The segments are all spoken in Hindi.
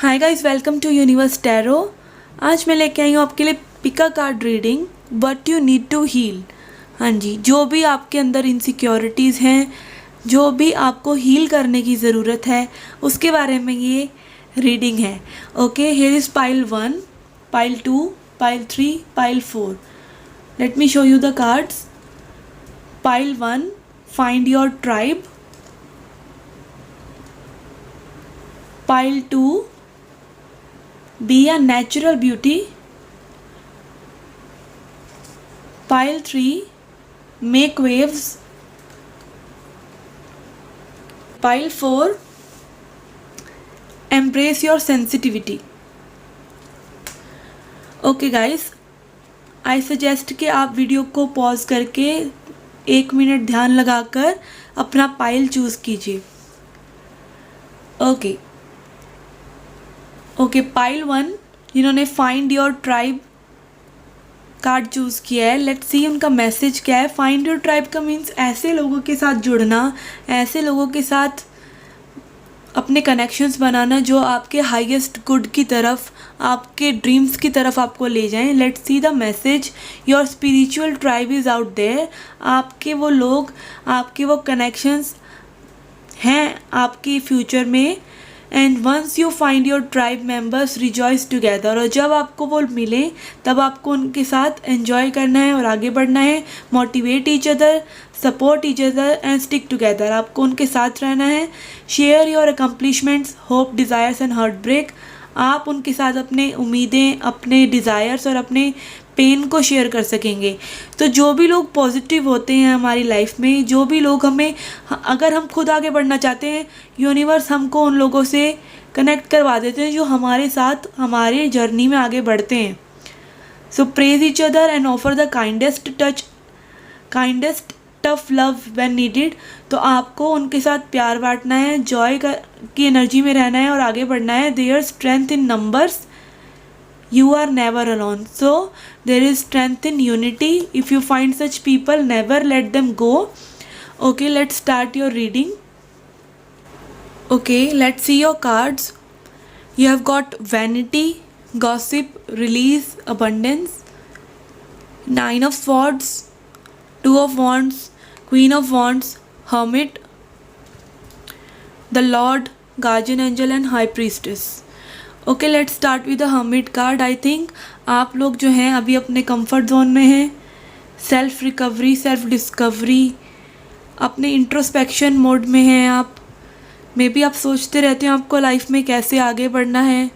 Hi guys, welcome to universe tarot. आज मैं लेके आई हूँ आपके लिए pick a card reading what you need to heal. हाँ जी, जो भी आपके अंदर इनसिक्योरिटीज़ हैं, जो भी आपको हील करने की ज़रूरत है, उसके बारे में ये रीडिंग है। Okay, here is pile 1, pile 2, pile 3, pile 4। Let me show you the cards. Pile 1, find your tribe. Pile 2, be a natural beauty. Pile 3, make waves. Pile 4, embrace your sensitivity. Okay guys, I suggest कि आप वीडियो को पॉज करके 1 मिनट ध्यान लगाकर अपना पाइल चूज़ कीजिए। ओके, पाइल 1 जिन्होंने find your tribe card choose किया है, लेट्स सी उनका मैसेज क्या है। फाइंड योर ट्राइब का मीन्स ऐसे लोगों के साथ जुड़ना, ऐसे लोगों के साथ अपने कनेक्शंस बनाना जो आपके हाईएस्ट गुड की तरफ, आपके ड्रीम्स की तरफ आपको ले जाएं। Let's see the message. Your spiritual tribe is out there. आपके वो लोग, आपके वो कनेक्शंस हैं आपके फ्यूचर में। And once you find your tribe members rejoice together. और जब आपको वो मिले तब आपको उनके साथ एंजॉय करना है और आगे बढ़ना है। Motivate each other, support each other and stick together. आपको उनके साथ रहना है। Share your accomplishments, hope, desires and heart break. आप उनके साथ अपने उम्मीदें, अपने डिज़ायर्स और अपने पेन को शेयर कर सकेंगे। तो जो भी लोग पॉजिटिव होते हैं हमारी लाइफ में, जो भी लोग हमें, अगर हम खुद आगे बढ़ना चाहते हैं, यूनिवर्स हमको उन लोगों से कनेक्ट करवा देते हैं जो हमारे साथ हमारे जर्नी में आगे बढ़ते हैं। So praise each other and offer the kindest tough love when needed. तो आपको उनके साथ प्यार बांटना है, जॉय की एनर्जी में रहना है और आगे बढ़ना है। Their strength in numbers, you are never alone, so there is strength in unity. If you find such people, never let them go. Okay, let's start your reading. Okay, let's see your cards. You have got vanity, gossip, release, abundance, 9 of swords, 2 of wands, queen of wands, hermit, the lord, guardian angel and high priestess. Okay, let's start with the hermit card. I think आप लोग जो हैं अभी अपने कंफर्ट जोन में हैं। सेल्फ रिकवरी, सेल्फ डिस्कवरी, अपने इंट्रोस्पेक्शन मोड में हैं आप। मे बी आप सोचते रहते हैं आपको लाइफ में कैसे आगे बढ़ना है।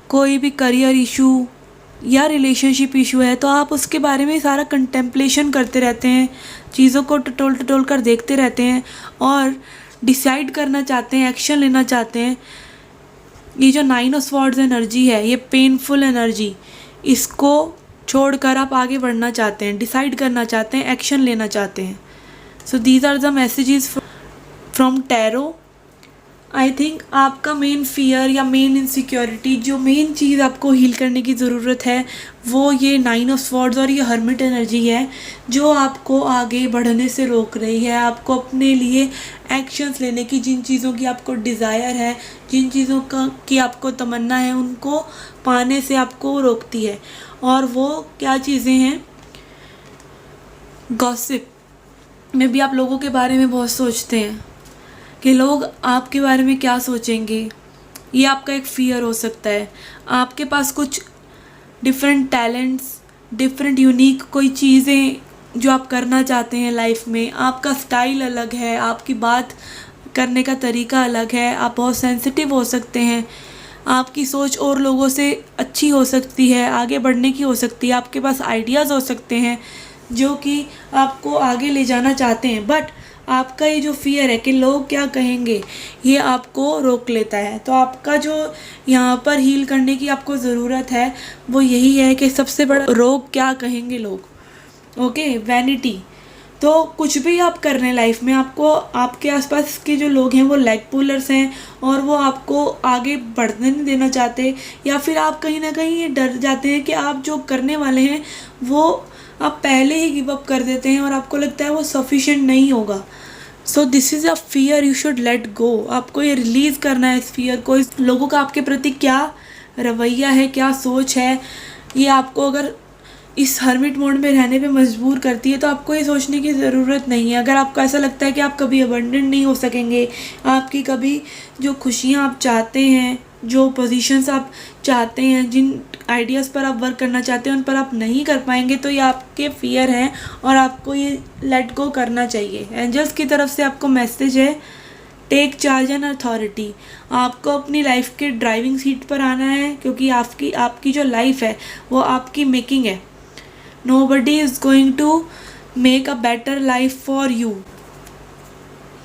कोई भी करियर इशू या रिलेशनशिप इशू है तो आप उसके बारे में सारा कंटेम्पलेशन करते रहते हैं, चीज़ों को टटोल कर देखते रहते हैं और डिसाइड करना चाहते हैं, एक्शन लेना चाहते हैं। ये जो 9 ऑफ स्वॉर्ड्स एनर्जी है, ये पेनफुल एनर्जी, इसको छोड़कर आप आगे बढ़ना चाहते हैं, डिसाइड करना चाहते हैं, एक्शन लेना चाहते हैं। So these are the messages from tarot. I think आपका मेन फियर या मेन इनसिक्योरिटी, जो मेन चीज़ आपको हील करने की ज़रूरत है, वो ये 9 ऑफ स्वॉर्ड्स और ये हर्मिट एनर्जी है जो आपको आगे बढ़ने से रोक रही है। आपको अपने लिए एक्शंस लेने की, जिन चीज़ों की आपको डिज़ायर है, जिन चीज़ों की आपको तमन्ना है, उनको पाने से आपको रोकती है। और वो क्या चीज़ें हैं? गॉसिप में भी आप लोगों के बारे में बहुत सोचते हैं कि लोग आपके बारे में क्या सोचेंगे। ये आपका एक फ़ियर हो सकता है। आपके पास कुछ डिफरेंट टैलेंट्स, डिफरेंट यूनिक कोई चीज़ें जो आप करना चाहते हैं लाइफ में। आपका स्टाइल अलग है, आपकी बात करने का तरीका अलग है, आप बहुत सेंसिटिव हो सकते हैं, आपकी सोच और लोगों से अच्छी हो सकती है, आगे बढ़ने की हो सकती है, आपके पास आइडियाज़ हो सकते हैं जो कि आपको आगे ले जाना चाहते हैं। बट आपका ये जो फियर है कि लोग क्या कहेंगे, ये आपको रोक लेता है। तो आपका जो यहाँ पर हील करने की आपको ज़रूरत है वो यही है कि सबसे बड़ा रोग क्या कहेंगे लोग। Okay, vanity. तो कुछ भी आप कर रहे हैं लाइफ में, आपको आपके आसपास के जो लोग हैं वो लेग पुलर्स हैं और वो आपको आगे बढ़ने नहीं देना चाहते, या फिर आप कहीं ना कहीं ये डर जाते हैं कि आप जो करने वाले हैं वो आप पहले ही गिव अप कर देते हैं और आपको लगता है वो सफिशिएंट नहीं होगा। सो this is a fear you should let go. आपको ये रिलीज़ करना है इस फियर को। इस लोगों का आपके प्रति क्या रवैया है, क्या सोच है, ये आपको अगर इस हर्मिट मोड में रहने पे मजबूर करती है, तो आपको ये सोचने की ज़रूरत नहीं है। अगर आपको ऐसा लगता है कि आप कभी अबंडेंट नहीं हो सकेंगे, आपकी कभी जो खुशियाँ आप चाहते हैं, जो पोजीशंस आप चाहते हैं, जिन आइडियाज़ पर आप वर्क करना चाहते हैं, उन पर आप नहीं कर पाएंगे, तो ये आपके फियर हैं और आपको ये लेट गो करना चाहिए। एंजल्स की तरफ से आपको मैसेज है, टेक चार्ज एंड अथॉरिटी। आपको अपनी लाइफ के ड्राइविंग सीट पर आना है, क्योंकि आपकी जो लाइफ है वो आपकी मेकिंग है। Nobody is going to make a better life for you.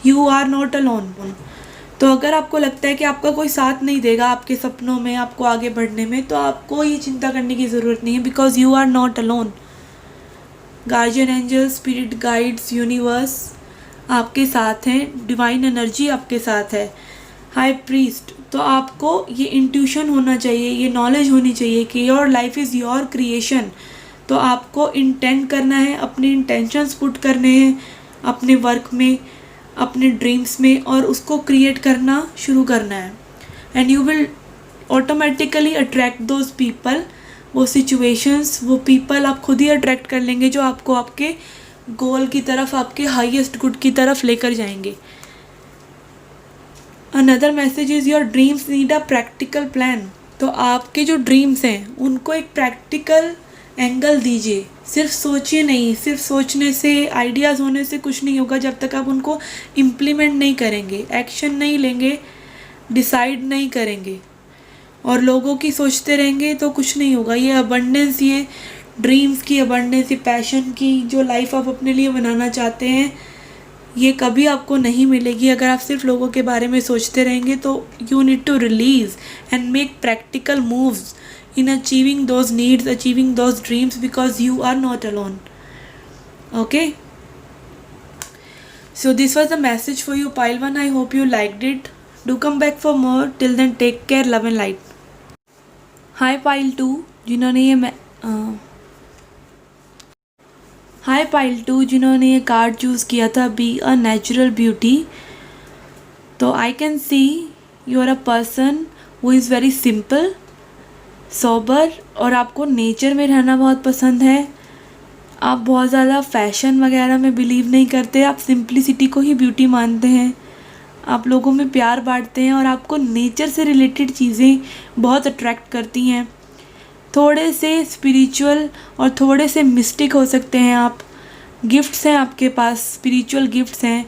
You are not alone. तो अगर आपको लगता है कि आपका कोई साथ नहीं देगा आपके सपनों में, आपको आगे बढ़ने में, तो आपको ये चिंता करने की ज़रूरत नहीं है, because you are not alone. Guardian angel, spirit guides, universe आपके साथ हैं, डिवाइन एनर्जी आपके साथ है। हाई प्रीस्ट, तो आपको ये इंट्यूशन होना चाहिए, ये नॉलेज होनी चाहिए कि your life is your creation. तो आपको इंटेंट करना है, अपने इंटेंशंस पुट करने हैं अपने वर्क में, अपने ड्रीम्स में, और उसको क्रिएट करना शुरू करना है। And you will automatically attract those people, वो सिचुएशंस, वो पीपल आप खुद ही अट्रैक्ट कर लेंगे जो आपको आपके गोल की तरफ, आपके हाईएस्ट गुड की तरफ लेकर जाएंगे। Another message is your dreams need a practical plan. तो आपके जो ड्रीम्स हैं उनको एक प्रैक्टिकल एंगल दीजिए। सिर्फ सोचिए नहीं, सिर्फ सोचने से, आइडियाज़ होने से कुछ नहीं होगा जब तक आप उनको इम्प्लीमेंट नहीं करेंगे, एक्शन नहीं लेंगे, डिसाइड नहीं करेंगे और लोगों की सोचते रहेंगे तो कुछ नहीं होगा। ये अबंडेंस, ये ड्रीम्स की अबंडेंस, ये पैशन की जो लाइफ आप अपने लिए बनाना चाहते हैं, ये कभी आपको नहीं मिलेगी अगर आप सिर्फ लोगों के बारे में सोचते रहेंगे। तो you need to release and make practical moves in achieving those needs, achieving those dreams, because you are not alone. Okay, so this was the message for you, pile 1. I hope you liked it. Do come back for more. Till then, take care, love and light. Hi pile 2, जिन्होंने ये हाय पाइल 2 जिन्होंने ये कार्ड चूज़ किया था, बी अ नेचुरल ब्यूटी। तो I can see you are a person who is very simple, sober, और आपको नेचर में रहना बहुत पसंद है। आप बहुत ज़्यादा फैशन वगैरह में बिलीव नहीं करते, आप सिंप्लिसिटी को ही ब्यूटी मानते हैं। आप लोगों में प्यार बांटते हैं और आपको नेचर से रिलेटेड चीज़ें बहुत अट्रैक्ट करती हैं। थोड़े से स्पिरिचुअल और थोड़े से मिस्टिक हो सकते हैं आप। गिफ्ट्स हैं आपके पास, स्पिरिचुअल गिफ्ट्स हैं,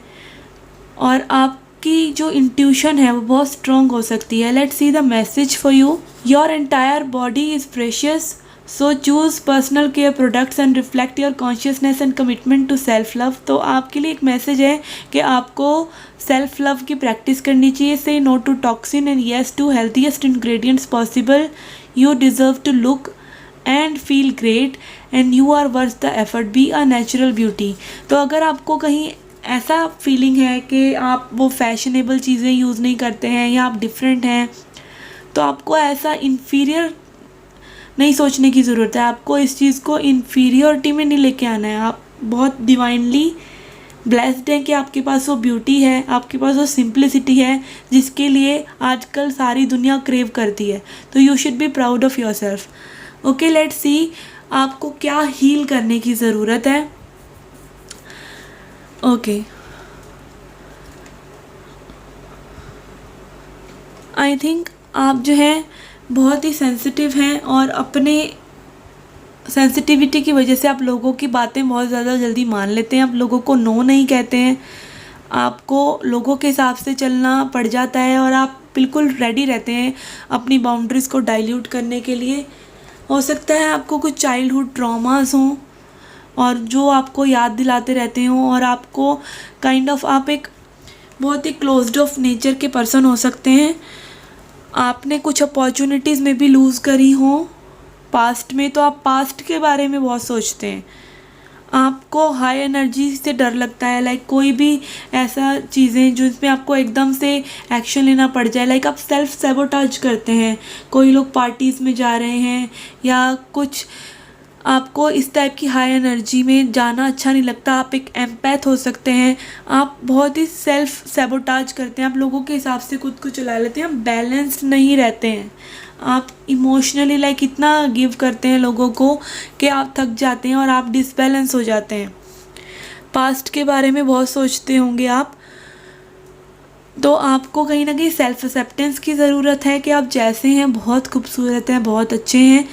और आपकी जो इंट्यूशन है वो बहुत स्ट्रॉन्ग हो सकती है। Let's see the message for you. Your entire body is precious, so choose personal care products and reflect your consciousness and commitment to self love. तो आपके लिए एक मैसेज है कि आपको सेल्फ लव की प्रैक्टिस करनी चाहिए। Say no to toxin and yes to healthiest ingredients possible. You deserve to look and feel great and you are worth the effort. Be a natural beauty. तो अगर आपको कहीं ऐसा फीलिंग है कि आप वो फैशनेबल चीज़ें यूज़ नहीं करते हैं या आप डिफरेंट हैं, तो आपको ऐसा इन्फीरियर नहीं सोचने की ज़रूरत है। आपको इस चीज़ को इन्फीरियरिटी में नहीं लेके आना है। आप बहुत डिवाइनली ब्लेस्ड हैं कि आपके पास वो ब्यूटी है, आपके पास वो सिंप्लिसिटी है जिसके लिए आजकल सारी दुनिया क्रेव करती है। तो you should be proud of your self. Okay, let's see आपको क्या हील करने की ज़रूरत है। ओके, आई थिंक आप जो हैं बहुत ही सेंसिटिव हैं और अपने सेंसिटिविटी की वजह से आप लोगों की बातें बहुत ज़्यादा जल्दी मान लेते हैं। आप लोगों को नो नहीं कहते हैं, आपको लोगों के हिसाब से चलना पड़ जाता है और आप बिल्कुल रेडी रहते हैं अपनी बाउंड्रीज़ को डाइल्यूट करने के लिए। हो सकता है आपको कुछ चाइल्डहुड ट्रॉमास हों और जो आपको याद दिलाते रहते हों, और आपको काइंड ऑफ आप एक बहुत ही क्लोज्ड ऑफ नेचर के पर्सन हो सकते हैं। आपने कुछ अपॉर्चुनिटीज़ में भी लूज़ करी हों पास्ट में, तो आप पास्ट के बारे में बहुत सोचते हैं। आपको हाई एनर्जी से डर लगता है, लाइक कोई भी ऐसा चीज़ें जो इसमें आपको एकदम से एक्शन लेना पड़ जाए, लाइक आप सेल्फ सेबोटाज करते हैं। कोई लोग पार्टीज़ में जा रहे हैं या कुछ आपको इस टाइप की हाई एनर्जी में जाना अच्छा नहीं लगता, आप एक एम्पैथ हो सकते हैं, आप बहुत ही सेल्फ सैबोटाज करते हैं, आप लोगों के हिसाब से खुद को चला लेते हैं, आप बैलेंस्ड नहीं रहते हैं, आप इमोशनली लाइक इतना गिव करते हैं लोगों को कि आप थक जाते हैं और आप डिसबैलेंस हो जाते हैं। पास्ट के बारे में बहुत सोचते होंगे आप, तो आपको कहीं ना कहीं सेल्फ एक्सेप्टेंस की ज़रूरत है कि आप जैसे हैं बहुत खूबसूरत हैं, बहुत अच्छे हैं।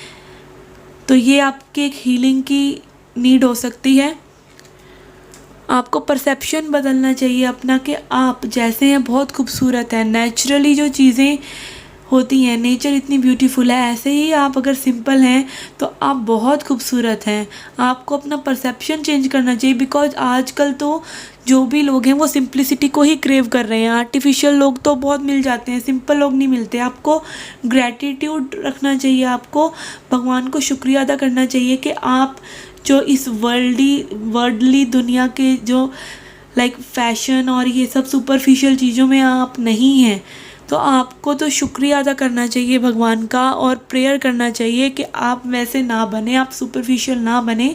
तो ये आपके एक हीलिंग की नीड हो सकती है। आपको परसेप्शन बदलना चाहिए अपना कि आप जैसे हैं बहुत खूबसूरत हैं। नेचुरली जो चीज़ें होती हैं, नेचर इतनी ब्यूटीफुल है, ऐसे ही आप अगर सिंपल हैं तो आप बहुत खूबसूरत हैं। आपको अपना परसेप्शन चेंज करना चाहिए, बिकॉज आजकल तो जो भी लोग हैं वो सिंप्लिसिटी को ही क्रेव कर रहे हैं। आर्टिफिशियल लोग तो बहुत मिल जाते हैं, सिंपल लोग नहीं मिलते। आपको ग्रैटिट्यूड रखना चाहिए, आपको भगवान को शुक्रिया अदा करना चाहिए कि आप जो इस वर्ल्डली दुनिया के जो लाइक फैशन और ये सब सुपरफिशियल चीज़ों में आप नहीं हैं। तो आपको तो शुक्रिया अदा करना चाहिए भगवान का और प्रेयर करना चाहिए कि आप वैसे ना बने, आप सुपरफिशियल ना बने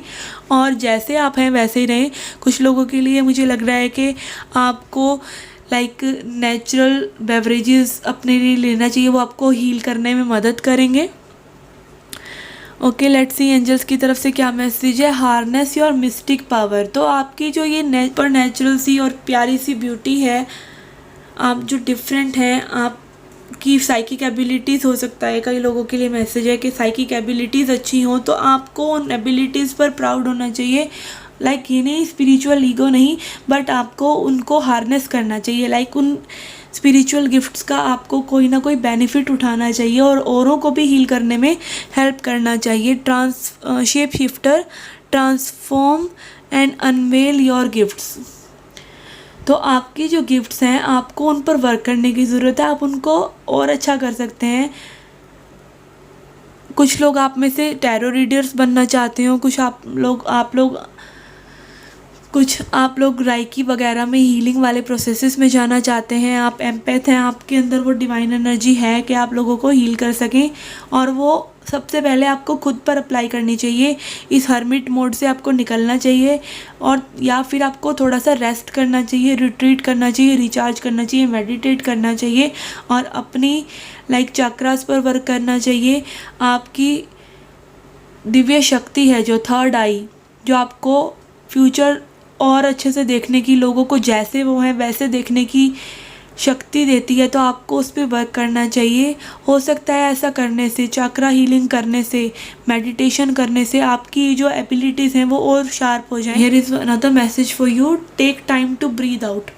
और जैसे आप हैं वैसे ही रहें। कुछ लोगों के लिए मुझे लग रहा है कि आपको लाइक नेचुरल बेवरेजेस अपने लिए लेना चाहिए, वो आपको हील करने में मदद करेंगे। ओके, लेट्स सी एंजल्स की तरफ से क्या मैसेज है। Harness your mistake power. तो आपकी जो ये नेचुरल सी और प्यारी सी ब्यूटी है, आप जो डिफरेंट हैं, आपकी साइकिक एबिलिटीज़ हो सकता है, कई लोगों के लिए मैसेज है कि साइकिक एबिलिटीज़ अच्छी हो तो आपको उन एबिलिटीज़ पर प्राउड होना चाहिए। लाइक ये नहीं स्पिरिचुअल ईगो नहीं, बट आपको उनको हार्नेस करना चाहिए। लाइक उन स्पिरिचुअल गिफ्ट्स का आपको कोई ना कोई बेनिफिट उठाना चाहिए और औरों को भी हील करने में हेल्प करना चाहिए। Shape shifter, transform and unveil your gifts. तो आपकी जो गिफ्ट्स हैं आपको उन पर वर्क करने की ज़रूरत है, आप उनको और अच्छा कर सकते हैं। कुछ लोग आप में से टैरो रीडर्स बनना चाहते हो, कुछ आप लोग राइकी वगैरह में हीलिंग वाले प्रोसेसेस में जाना चाहते हैं। आप एम्पैथ हैं, आपके अंदर वो डिवाइन एनर्जी है कि आप लोगों को हील कर सकें और वो सबसे पहले आपको खुद पर अप्लाई करनी चाहिए। इस हर्मिट मोड से आपको निकलना चाहिए और या फिर आपको थोड़ा सा रेस्ट करना चाहिए, रिट्रीट करना चाहिए, रिचार्ज करना चाहिए, मेडिटेट करना चाहिए और अपनी लाइक चक्रास पर वर्क करना चाहिए। आपकी दिव्य शक्ति है जो थर्ड आई, जो आपको फ्यूचर और अच्छे से देखने की, लोगों को जैसे वो हैं वैसे देखने की शक्ति देती है, तो आपको उस पर वर्क करना चाहिए। हो सकता है ऐसा करने से, चक्रा हीलिंग करने से, मेडिटेशन करने से आपकी जो एबिलिटीज़ हैं वो और शार्प हो जाएं। Here is another message for you, take time to breathe out.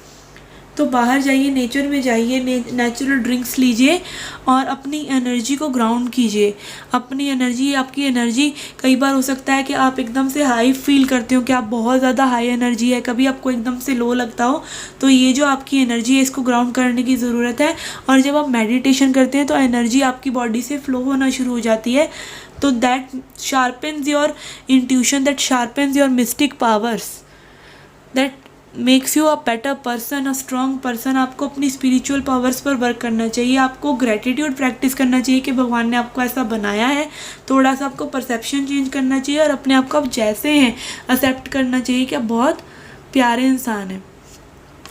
तो बाहर जाइए, नेचर में जाइए, नेचुरल ड्रिंक्स लीजिए और अपनी एनर्जी को ग्राउंड कीजिए। अपनी एनर्जी, आपकी एनर्जी, कई बार हो सकता है कि आप एकदम से हाई फील करते हो कि आप बहुत ज़्यादा हाई एनर्जी है, कभी आपको एकदम से लो लगता हो, तो ये जो आपकी एनर्जी है इसको ग्राउंड करने की ज़रूरत है। और जब आप मेडिटेशन करते हैं तो एनर्जी आपकी बॉडी से फ्लो होना शुरू हो जाती है, तो that sharpens your intuition, that sharpens your mistake powers, that makes you a better person, a strong person. आपको अपनी स्पिरिचुअल पावर्स पर वर्क करना चाहिए। आपको ग्रेटिट्यूड प्रैक्टिस करना चाहिए कि भगवान ने आपको ऐसा बनाया है। थोड़ा सा आपको परसेप्शन चेंज करना चाहिए और अपने आप को आप जैसे हैं एक्सेप्ट करना चाहिए कि आप बहुत प्यारे इंसान हैं।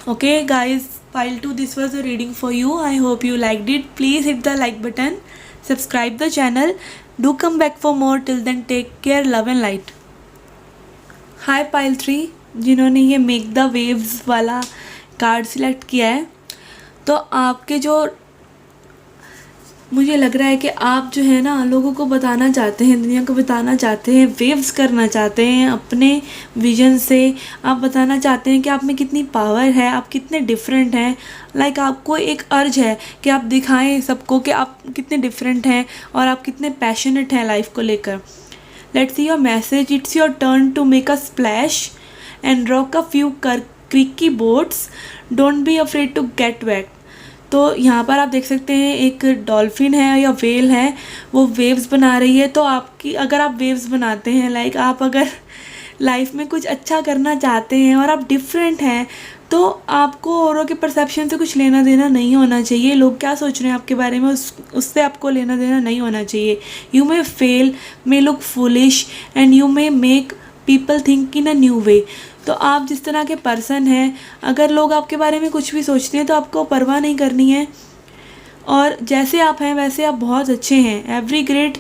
Okay guys, pile 2, this was a reading for you. I hope you liked it. Please hit the like button, subscribe the channel, do come back for more. Till then, take care, love and light. Hi pile 3, जिन्होंने ये मेक द वेव्स वाला कार्ड सिलेक्ट किया है, तो आपके जो, मुझे लग रहा है कि आप जो है ना लोगों को बताना चाहते हैं, दुनिया को बताना चाहते हैं, वेव्स करना चाहते हैं अपने विजन से। आप बताना चाहते हैं कि आप में कितनी पावर है, आप कितने डिफरेंट हैं। लाइक आपको एक अर्ज है कि आप दिखाएं सबको कि आप कितने डिफरेंट हैं और आप कितने पैशनेट हैं लाइफ को लेकर। Let's see your message. It's your turn to make a splash and rock a few creaky boats, don't be afraid to get wet. तो यहाँ पर आप देख सकते हैं एक डॉल्फिन है या वेल है, वो वेव्स बना रही है। तो आपकी, अगर आप वेव्स बनाते हैं, लाइक आप अगर लाइफ में कुछ अच्छा करना चाहते हैं और आप डिफरेंट हैं, तो आपको औरों के परसेप्शन से कुछ लेना देना नहीं होना चाहिए। लोग क्या सोच रहे हैं आपके बारे में उससे आपको लेना देना नहीं होना चाहिए। You may fail, may look foolish and you may make people think in a new way. तो आप जिस तरह के पर्सन हैं, अगर लोग आपके बारे में कुछ भी सोचते हैं तो आपको परवाह नहीं करनी है, और जैसे आप हैं वैसे आप बहुत अच्छे हैं। Every great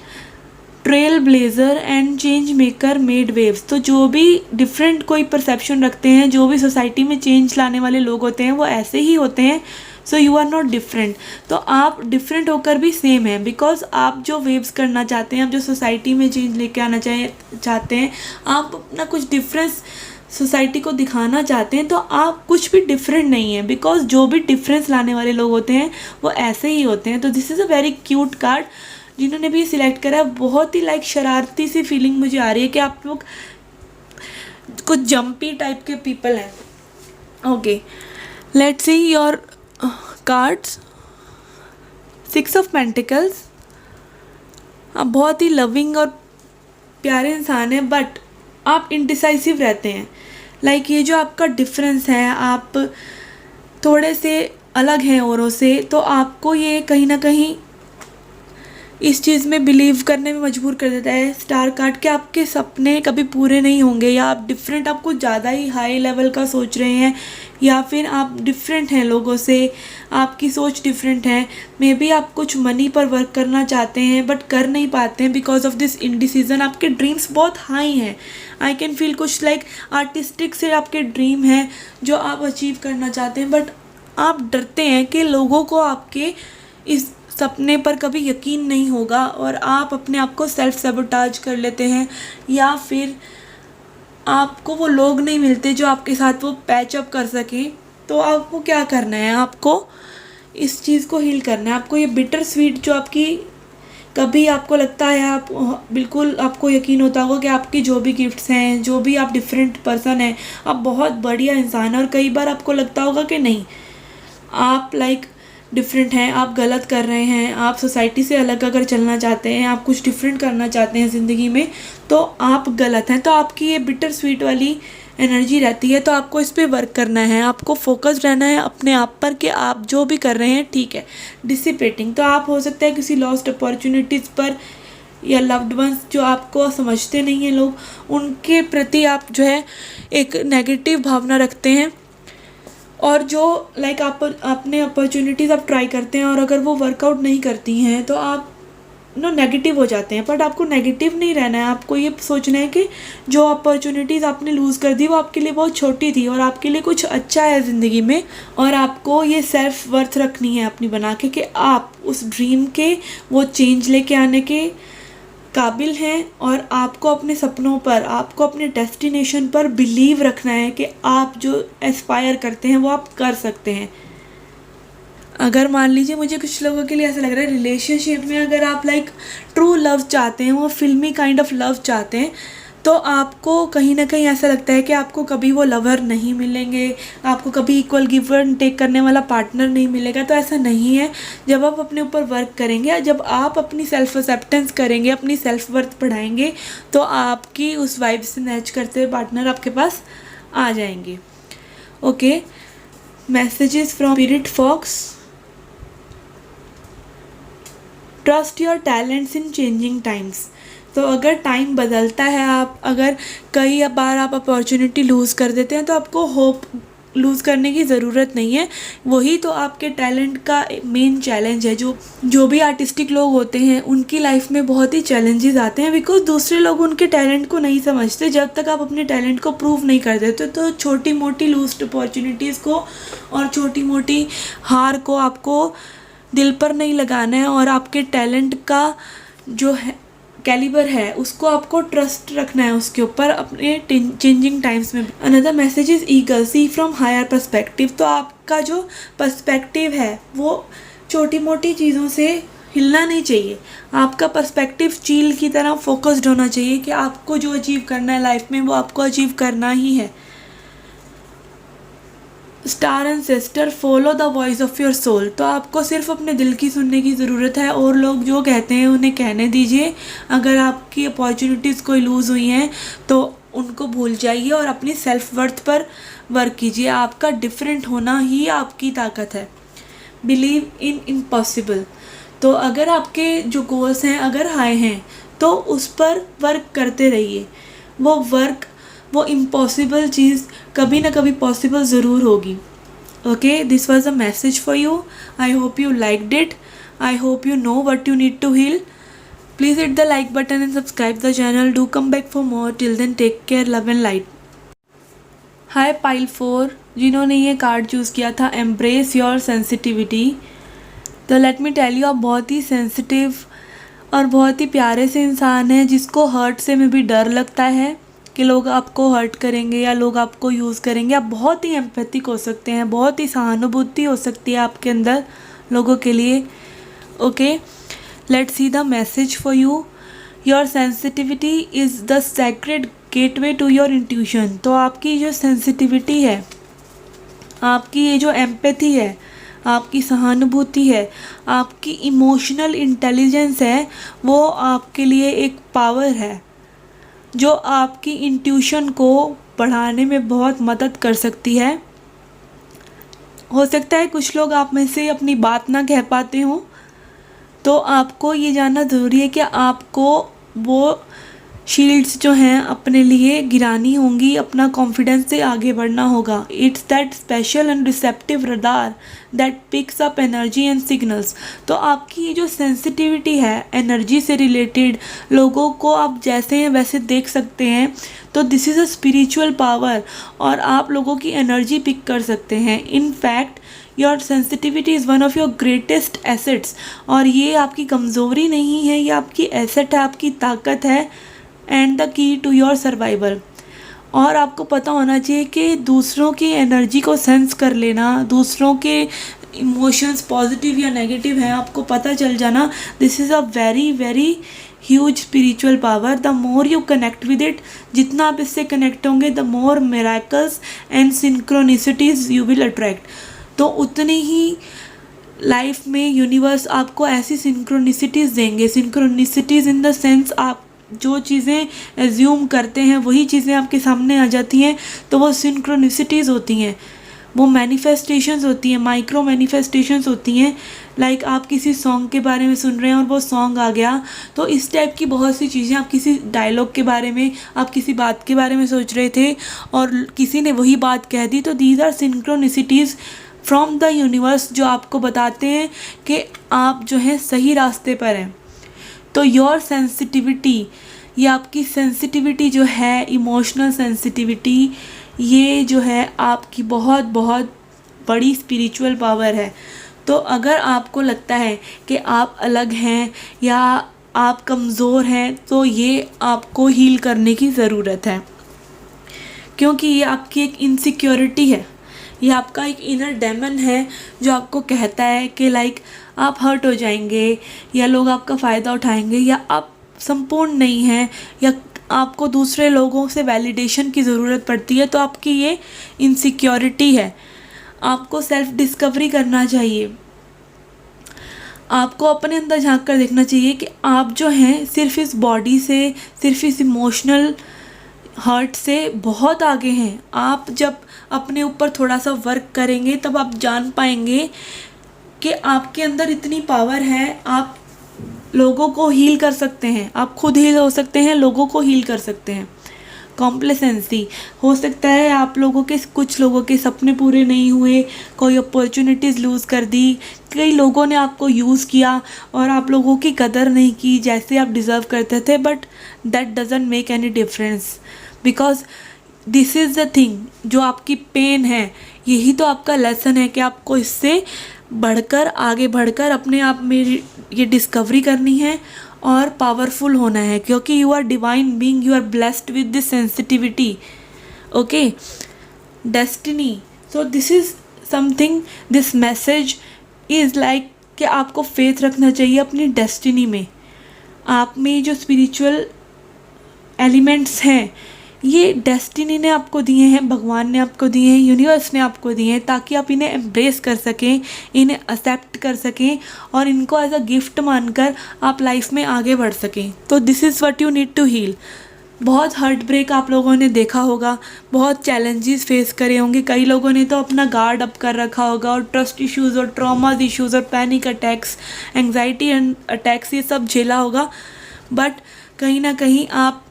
trail blazer and change maker made waves. तो जो भी डिफरेंट कोई परसेप्शन रखते हैं, जो भी सोसाइटी में चेंज लाने वाले लोग होते हैं, वो ऐसे ही होते हैं। So you are not different. तो आप डिफरेंट होकर भी सेम हैं, बिकॉज आप जो वेव्स करना चाहते हैं, आप जो सोसाइटी में चेंज लेके आना चाहते हैं, आप अपना कुछ डिफरेंस सोसाइटी को दिखाना चाहते हैं, तो आप कुछ भी डिफरेंट नहीं है, बिकॉज जो भी डिफरेंस लाने वाले लोग होते हैं वो ऐसे ही होते हैं। तो this is a very cute card. जिन्होंने भी सिलेक्ट करा है, बहुत ही लाइक शरारती सी फीलिंग मुझे आ रही है कि आप लोग कुछ जंपी टाइप के पीपल हैं। Okay, let's see your cards. 6 of pentacles. आप बहुत ही लविंग और प्यारे इंसान हैं, बट आप इंडिसाइसिव रहते हैं। लाइक ये जो आपका डिफरेंस है, आप थोड़े से अलग हैं औरों से, तो आपको ये कहीं ना कहीं इस चीज़ में बिलीव करने में मजबूर कर देता है स्टार कार्ड के आपके सपने कभी पूरे नहीं होंगे, या आप डिफरेंट, आप कुछ ज़्यादा ही हाई लेवल का सोच रहे हैं, या फिर आप डिफरेंट हैं लोगों से, आपकी सोच डिफरेंट है। मे बी आप कुछ मनी पर वर्क करना चाहते हैं बट कर नहीं पाते हैं बिकॉज ऑफ दिस इंडिसीजन। आपके ड्रीम्स बहुत हाई हैं। आई कैन फील कुछ लाइक आर्टिस्टिक से आपके ड्रीम है जो आप अचीव करना चाहते हैं, बट आप डरते हैं कि लोगों को आपके इस सपने पर कभी यकीन नहीं होगा, और आप अपने आप को सेल्फ सैबोटाज कर लेते हैं, या फिर आपको वो लोग नहीं मिलते जो आपके साथ वो पैच अप कर सकें। तो आपको क्या करना है, आपको इस चीज़ को हील करना है। आपको ये बिटर स्वीट जो आपकी कभी आपको लगता है, आप बिल्कुल आपको यकीन होता होगा कि आपकी जो भी गिफ्ट्स हैं, जो भी आप डिफरेंट पर्सन हैं, आप बहुत बढ़िया इंसान हैं, और कई बार आपको लगता होगा कि नहीं, आप लाइक डिफरेंट हैं, आप गलत कर रहे हैं, आप सोसाइटी से अलग अगर चलना चाहते हैं, आप कुछ डिफरेंट करना चाहते हैं ज़िंदगी में, तो आप गलत हैं। तो आपकी ये बिटर स्वीट वाली एनर्जी रहती है, तो आपको इस पे वर्क करना है, आपको फोकस रहना है अपने आप पर कि आप जो भी कर रहे हैं ठीक है। डिसिपेटिंग, तो आप हो सकता है किसी लॉस्ट अपॉर्चुनिटीज़ पर, या लव्ड वंस जो आपको समझते नहीं हैं लोग, उनके प्रति आप जो है एक नेगेटिव भावना रखते हैं, और जो लाइक आप अपने अपॉर्चुनिटीज़ आप ट्राई करते हैं और अगर वो वर्कआउट नहीं करती हैं तो आप नेगेटिव हो जाते हैं। बट आपको नेगेटिव नहीं रहना है, आपको ये सोचना है कि जो अपॉर्चुनिटीज़ आपने लूज़ कर दी वो आपके लिए बहुत छोटी थी और आपके लिए कुछ अच्छा है ज़िंदगी में, और आपको ये सेल्फ वर्थ रखनी है अपनी बना के कि आप उस ड्रीम के वो चेंज लेके आने के काबिल हैं, और आपको अपने सपनों पर, आपको अपने डेस्टिनेशन पर बिलीव रखना है कि आप जो एस्पायर करते हैं वो आप कर सकते हैं। अगर मान लीजिए, मुझे कुछ लोगों के लिए ऐसा लग रहा है रिलेशनशिप में अगर आप लाइक ट्रू लव चाहते हैं, वो फिल्मी काइंड ऑफ लव चाहते हैं, तो आपको कहीं ना कहीं ऐसा लगता है कि आपको कभी वो लवर नहीं मिलेंगे, आपको कभी इक्वल गिव एंड टेक करने वाला पार्टनर नहीं मिलेगा। तो ऐसा नहीं है। जब आप अपने ऊपर वर्क करेंगे, जब आप अपनी सेल्फ एक्सेप्टेंस करेंगे, अपनी सेल्फ वर्थ बढ़ाएंगे, तो आपकी उस वाइब से मैच करते हुए पार्टनर आपके पास आ जाएंगे। Okay, messages from spirit fox. Trust your talents in changing times. तो अगर टाइम बदलता है, आप अगर कई बार आप अपॉर्चुनिटी लूज़ कर देते हैं, तो आपको होप लूज़ करने की ज़रूरत नहीं है। वही तो आपके टैलेंट का मेन चैलेंज है। जो भी आर्टिस्टिक लोग होते हैं उनकी लाइफ में बहुत ही चैलेंजेस आते हैं, बिकॉज दूसरे लोग उनके टैलेंट को नहीं समझते। जब तक आप अपने टैलेंट को प्रूव नहीं कर देते, तो छोटी मोटी लूज्ड अपॉर्चुनिटीज़ को और छोटी मोटी हार को आपको दिल पर नहीं लगाना है, और आपके टैलेंट का जो है कैलिबर है उसको आपको ट्रस्ट रखना है उसके ऊपर अपने चेंजिंग टाइम्स में। Another message is eagle, see from higher perspective. तो आपका जो पर्सपेक्टिव है वो छोटी मोटी चीज़ों से हिलना नहीं चाहिए। आपका पर्सपेक्टिव चील की तरह फोकस्ड होना चाहिए कि आपको जो अचीव करना है लाइफ में वो आपको अचीव करना ही है। Star and sister, follow the voice of your soul. तो आपको सिर्फ अपने दिल की सुनने की ज़रूरत है, और लोग जो कहते हैं उन्हें कहने दीजिए। अगर आपकी अपॉर्चुनिटीज़ कोई लूज़ हुई हैं तो उनको भूल जाइए और अपनी सेल्फ वर्थ पर वर्क कीजिए। आपका डिफरेंट होना ही आपकी ताकत है। Believe in impossible. तो अगर आपके जो गोल्स हैं अगर हाई हैं तो उस पर वर्क करते रहिए। वो इम्पॉसिबल चीज़ कभी ना कभी पॉसिबल ज़रूर होगी। Okay, this was a message for you. I hope you liked it. I hope you know what you need to heal. Please hit the like button and subscribe the channel. Do come back for more. Till then, take care, love and light. Hi Pile 4, जिन्होंने ये कार्ड चूज़ किया था एम्ब्रेस योर सेंसिटिविटी। तो लेट मी टेल यू, आप बहुत ही सेंसिटिव और बहुत ही प्यारे से इंसान हैं जिसको हर्ट से में भी डर लगता है कि लोग आपको हर्ट करेंगे या लोग आपको यूज़ करेंगे। आप बहुत ही एम्पैथिक हो सकते हैं, बहुत ही सहानुभूति हो सकती है आपके अंदर लोगों के लिए। Okay, let's see the message for you. Your sensitivity is the sacred gateway to your intuition. तो आपकी जो सेंसिटिविटी है, आपकी ये जो एम्पैथी है, आपकी सहानुभूति है, आपकी इमोशनल इंटेलिजेंस है, वो आपके लिए एक पावर है जो आपकी इंट्यूशन को बढ़ाने में बहुत मदद कर सकती है। हो सकता है कुछ लोग आप में से अपनी बात ना कह पाते हों, तो आपको ये जानना ज़रूरी है कि आपको वो शील्ड्स जो हैं अपने लिए गिरानी होंगी, अपना कॉन्फिडेंस से आगे बढ़ना होगा। It's that special and receptive radar that picks up energy and signals. तो आपकी ये जो सेंसिटिविटी है एनर्जी से रिलेटेड, लोगों को आप जैसे हैं वैसे देख सकते हैं, तो this is a spiritual power और आप लोगों की एनर्जी पिक कर सकते हैं। In fact your sensitivity is one of your greatest assets. और ये आपकी कमज़ोरी नहीं है, ये आपकी एसेट है, आपकी ताकत है and the key to your survival. और आपको पता होना चाहिए कि दूसरों की एनर्जी को सेंस कर लेना, दूसरों के इमोशंस पॉजिटिव या नेगेटिव हैं आपको पता चल जाना, this is a very very huge spiritual power. The more you connect with it, जितना आप इससे कनेक्ट होंगे, the more miracles and synchronicities you will attract. तो उतनी ही लाइफ में यूनिवर्स आपको ऐसी सिंक्रोनिसिटीज़ देंगे। सिंक्रोनिसिटीज़ इन द सेंस आप जो चीज़ें एज्यूम करते हैं वही चीज़ें आपके सामने आ जाती हैं, तो वो सिंक्रोनिसिटीज़ होती हैं, वो मैनिफेस्टेशंस होती हैं, माइक्रो मैनिफेस्टेशंस होती हैं। लाइक आप किसी सॉन्ग के बारे में सुन रहे हैं और वो सॉन्ग आ गया, तो इस टाइप की बहुत सी चीज़ें, आप किसी डायलॉग के बारे में, आप किसी बात के बारे में सोच रहे थे और किसी ने वही बात कह दी, तो these are synchronicities from the universe जो आपको बताते हैं कि आप जो है सही रास्ते पर हैं। तो योर सेंसिटिविटी, ये आपकी सेंसिटिविटी जो है, इमोशनल सेंसिटिविटी, ये जो है आपकी बहुत बहुत बड़ी स्पिरिचुअल पावर है। तो अगर आपको लगता है कि आप अलग हैं या आप कमज़ोर हैं, तो ये आपको हील करने की ज़रूरत है, क्योंकि ये आपकी एक इनसिक्योरिटी है, ये आपका एक इनर डेमन है जो आपको कहता है कि लाइक आप हर्ट हो जाएंगे या लोग आपका फ़ायदा उठाएंगे या आप संपूर्ण नहीं हैं या आपको दूसरे लोगों से वैलिडेशन की ज़रूरत पड़ती है। तो आपकी ये इनसिक्योरिटी है। आपको सेल्फ डिस्कवरी करना चाहिए, आपको अपने अंदर झांक कर देखना चाहिए कि आप जो हैं सिर्फ इस बॉडी से, सिर्फ इस इमोशनल हर्ट से बहुत आगे हैं। आप जब अपने ऊपर थोड़ा सा वर्क करेंगे तब आप जान पाएंगे कि आपके अंदर इतनी पावर है, आप लोगों को हील कर सकते हैं, आप खुद हील हो सकते हैं, लोगों को हील कर सकते हैं। कॉम्प्लेसेंसी, हो सकता है आप लोगों के, कुछ लोगों के सपने पूरे नहीं हुए, कोई अपॉर्चुनिटीज़ लूज़ कर दी, कई लोगों ने आपको यूज़ किया और आप लोगों की कदर नहीं की जैसे आप डिज़र्व करते थे, but that doesn't make any difference because this is the thing. जो आपकी पेन है, यही तो आपका लेसन है कि आपको इससे बढ़कर, आगे बढ़कर अपने आप में ये डिस्कवरी करनी है और पावरफुल होना है, क्योंकि you are divine being, you are blessed with this sensitivity. Okay, destiny, so this is something, this message is like कि आपको फेथ रखना चाहिए अपनी डेस्टिनी में। आप में जो स्पिरिचुअल एलिमेंट्स हैं, ये डेस्टिनी ने आपको दिए हैं, भगवान ने आपको दिए हैं, यूनिवर्स ने आपको दिए हैं, ताकि आप इन्हें एम्ब्रेस कर सकें, इन्हें एक्सेप्ट कर सकें और इनको एज अ गिफ्ट मानकर आप लाइफ में आगे बढ़ सकें। तो this is what you need to heal. बहुत हार्ट ब्रेक आप लोगों ने देखा होगा, बहुत चैलेंजेस फेस करे होंगे, कई लोगों ने तो अपना गार्ड अप कर रखा होगा और ट्रस्ट इश्यूज़ और ट्रॉमाज इश्यूज़ और panic attacks, anxiety and attacks ये सब झेला होगा। बट कहीं ना कहीं आप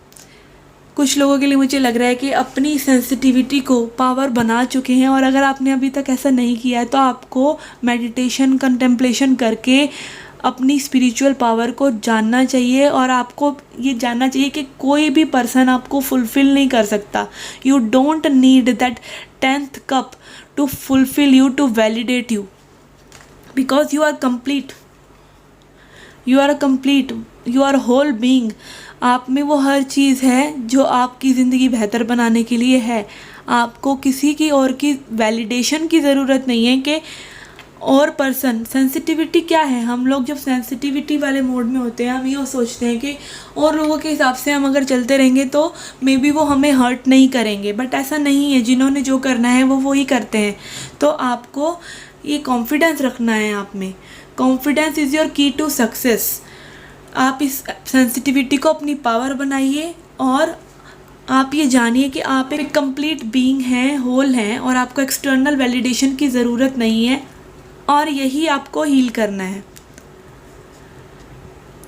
कुछ लोगों के लिए मुझे लग रहा है कि अपनी सेंसिटिविटी को पावर बना चुके हैं। और अगर आपने अभी तक ऐसा नहीं किया है तो आपको मेडिटेशन कंटेम्पलेशन करके अपनी स्पिरिचुअल पावर को जानना चाहिए। और आपको ये जानना चाहिए कि कोई भी पर्सन आपको फुलफ़िल नहीं कर सकता। You don't need that 10th cup to fulfil you, to validate you, because you are complete, you are complete, you are whole being. आप में वो हर चीज़ है जो आपकी ज़िंदगी बेहतर बनाने के लिए है। आपको किसी की और की वैलिडेशन की ज़रूरत नहीं है कि और पर्सन। सेंसिटिविटी क्या है, हम लोग जब सेंसिटिविटी वाले मोड में होते हैं हम ये सोचते हैं कि और लोगों के हिसाब से हम अगर चलते रहेंगे तो मे बी वो हमें हर्ट नहीं करेंगे, बट ऐसा नहीं है। जिन्होंने जो करना है वो ही करते हैं। तो आपको ये कॉन्फिडेंस रखना है आप में। कॉन्फिडेंस इज़ योर की टू सक्सेस। आप इस सेंसिटिविटी को अपनी पावर बनाइए और आप ये जानिए कि आप एक कंप्लीट बीइंग हैं, होल हैं, और आपको एक्सटर्नल वैलिडेशन की ज़रूरत नहीं है और यही आपको हील करना है।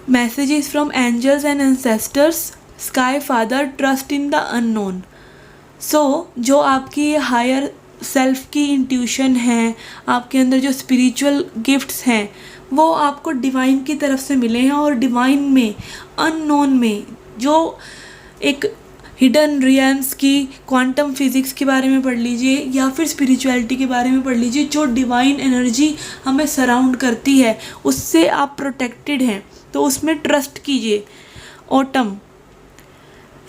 Messages from angels and ancestors, sky father, trust in the unknown. So जो आपकी हायर सेल्फ की इंट्यूशन है, आपके अंदर जो स्पिरिचुअल गिफ्ट्स हैं वो आपको डिवाइन की तरफ से मिले हैं। और डिवाइन में, अननोन में, जो एक हिडन रियल्म्स की क्वांटम फिज़िक्स के बारे में पढ़ लीजिए या फिर स्पिरिचुअलिटी के बारे में पढ़ लीजिए, जो डिवाइन एनर्जी हमें सराउंड करती है उससे आप प्रोटेक्टेड हैं। तो उसमें ट्रस्ट कीजिए। Autumn,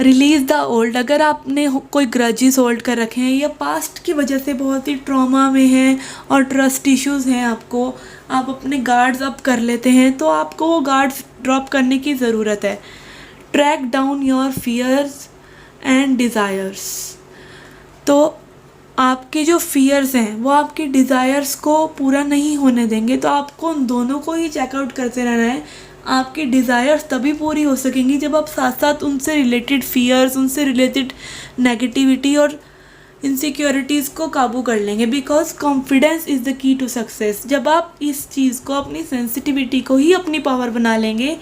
release the old. अगर आपने कोई ग्रजेस होल्ड कर रखे हैं या पास्ट की वजह से बहुत ही ट्रॉमा में हैं और ट्रस्ट इश्यूज़ हैं आपको, आप अपने गार्ड्स अप कर लेते हैं, तो आपको वो गार्ड्स ड्रॉप करने की ज़रूरत है। Track down your fears and desires. तो आपके जो फियर्स हैं वो आपके डिज़ायर्स को पूरा नहीं होने देंगे, तो आपको उन दोनों को ही चेकआउट करते रहना है। आपकी डिज़ायर्स तभी पूरी हो सकेंगी जब आप साथ साथ उनसे रिलेटेड फियर्स, उनसे रिलेटेड नेगेटिविटी और इनसिक्योरिटीज़ को काबू कर लेंगे। Because confidence is the key to success. जब आप इस चीज़ को, अपनी सेंसिटिविटी को ही अपनी पावर बना लेंगे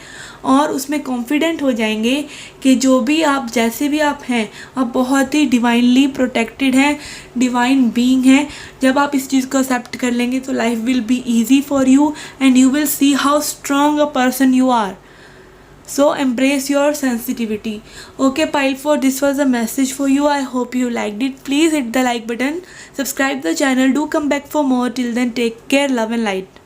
और उसमें कॉन्फिडेंट हो जाएंगे कि जो भी आप, जैसे भी आप हैं, आप बहुत ही डिवाइनली प्रोटेक्टेड हैं, डिवाइन बीइंग हैं। जब आप इस चीज़ को एक्सेप्ट कर लेंगे तो life will be easy for you and you will see how strong a person you are. So embrace your sensitivity. Okay Pile 4, this was a message for you. I hope you liked it. Please hit the like button, subscribe the channel, do come back for more. Till then, take care, love and light.